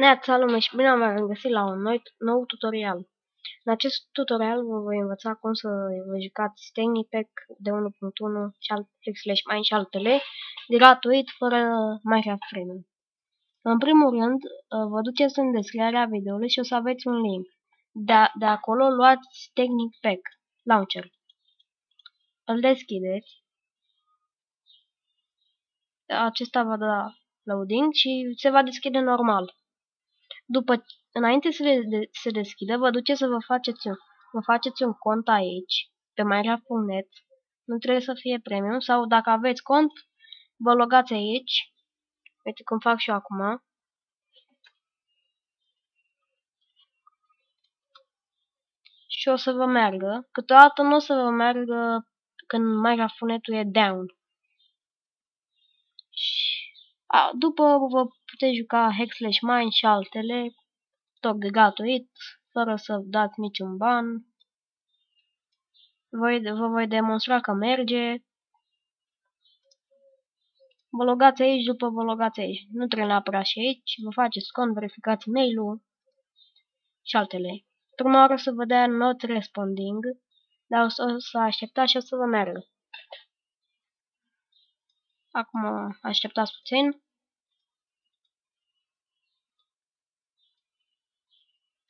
Neața lume și bine am regăsit la un nou tutorial. În acest tutorial vă voi învăța cum să vă jucați Staying Pack de 1.1 /mine și altele gratuit fără Minecraft Premium. În primul rând, vă duceți în descrierea videoului și o să aveți un link. De acolo luați Staying Pack Launcher. Îl deschideți. Acesta va da loading și se va deschide normal. Înainte să se deschidă, vă duceți să vă faceți un cont aici, pe Minecraft.net. Nu trebuie să fie premium sau dacă aveți cont, vă logați aici. Uite cum fac și eu acum. Și o să vă meargă. Câteodată nu o să vă meargă când Minecraft.net-ul e down. După vă puteți juca /mine și altele, tot gratuit, fără să dați niciun ban. Vă voi demonstra că merge. Vă logați aici, după vă logați aici. Nu trebuie neapărat și aici. Vă faceți cont, verificați mail-ul și altele. Prima oară o să vă dea not responding, dar o să așteptați și o să vă meargă. Acum așteptați puțin.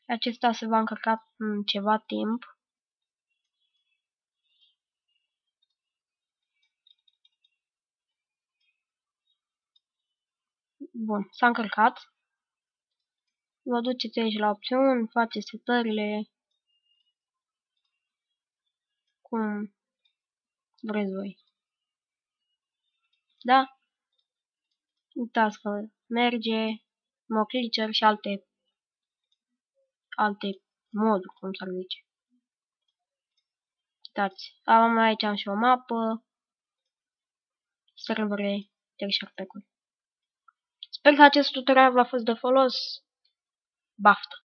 Acesta se va încărca în ceva timp. Bun, s-a încărcat. Vă duceți aici la opțiuni, faceți setările cum vreți voi. Da? Uitați că merge, Moclicer și alte moduri, cum s-ar zice. Uitați, aici am și o mapă, servere, texture pack-uri. Sper că acest tutorial v-a fost de folos. Baftă!